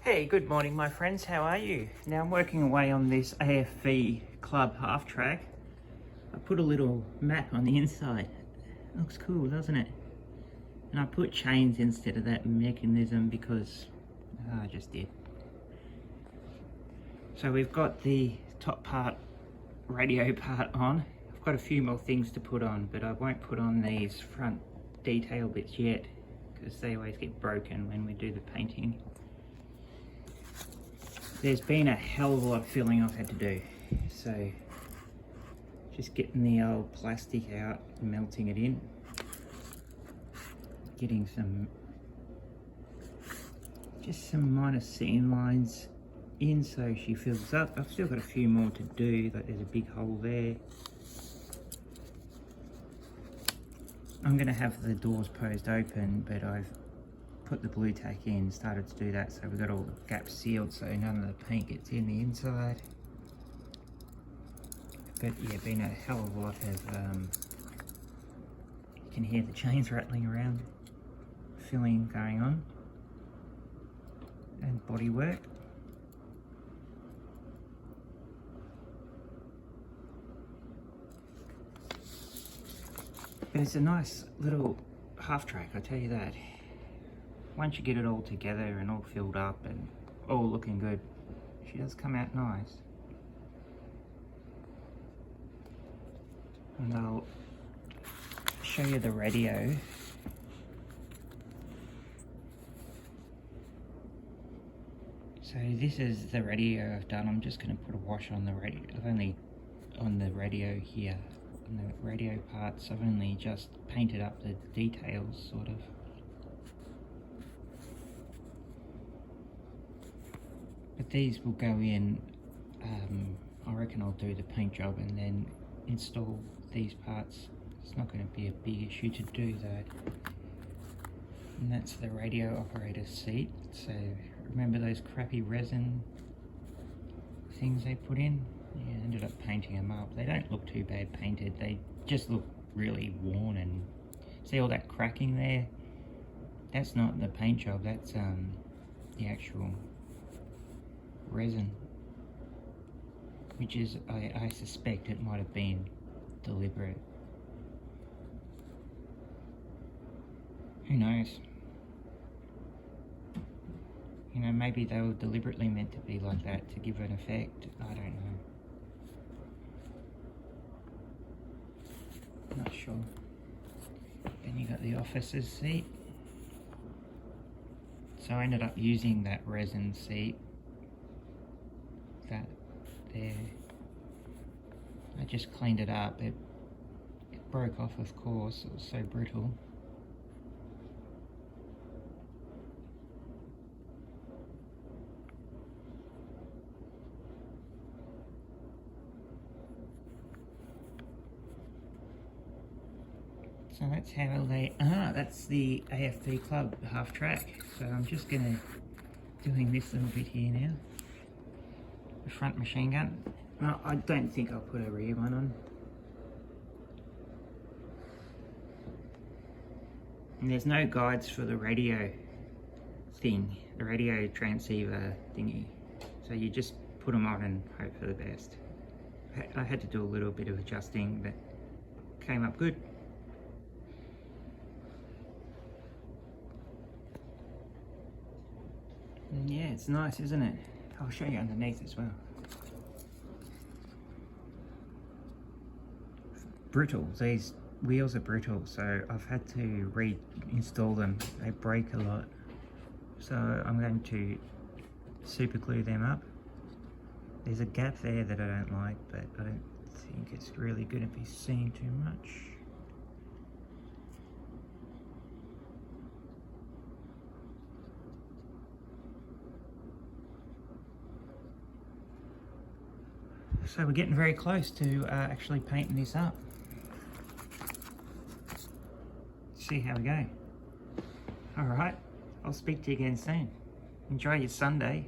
Hey, good morning my friends, how are you? Now I'm working away on this AFV Club half-track. I put a little map on the inside. It looks cool, doesn't it? And I put chains instead of that mechanism because I just did. So we've got the top part, radio part on. I've got a few more things to put on, but I won't put on these front detail bits yet because they always get broken when we do the painting. There's been a hell of a lot of filling I've had to do, so just getting the old plastic out, melting it in, getting just some minor seam lines in so she fills up. I've still got a few more to do, like there's a big hole there. I'm going to have the doors posed open, but I've put the blue tack in, started to do that, so we've got all the gaps sealed so none of the paint gets in the inside. But yeah, been a hell of a lot of, you can hear the chains rattling around, filling going on, and body work. But it's a nice little half track, I tell you that. Once you get it all together and all filled up and all looking good, she does come out nice. And I'll show you the radio. So this is the radio I've done. I'm just going to put a wash on the radio. I've only on the radio here, on the radio parts, I've only just painted up the details sort of. But these will go in, I reckon I'll do the paint job and then install these parts. It's not going to be a big issue to do though. And that's the radio operator's seat. So remember those crappy resin things they put in? Yeah, I ended up painting them up. They don't look too bad painted, they just look really worn. And see all that cracking there? That's not the paint job, that's the actual resin, which is, I suspect it might have been deliberate. Who knows? You know, maybe they were deliberately meant to be like that to give an effect. I don't know. Not sure. Then you got the officer's seat. So I ended up using that resin seat. That there. I just cleaned it up. It broke off, of course. It was so brittle. So that's how they, that's the AFV Club half track. So I'm just doing this little bit here now. The front machine gun. Well, I don't think I'll put a rear one on. And there's no guides for the radio thing, the radio transceiver thingy. So you just put them on and hope for the best. I had to do a little bit of adjusting, but came up good. And yeah, it's nice, isn't it? I'll show you underneath as well. Brittle, these wheels are brittle, so I've had to reinstall them. They break a lot. So I'm going to super glue them up. There's a gap there that I don't like, but I don't think it's really going to be seen too much. So we're getting very close to actually painting this up. See how we go. Alright, I'll speak to you again soon. Enjoy your Sunday.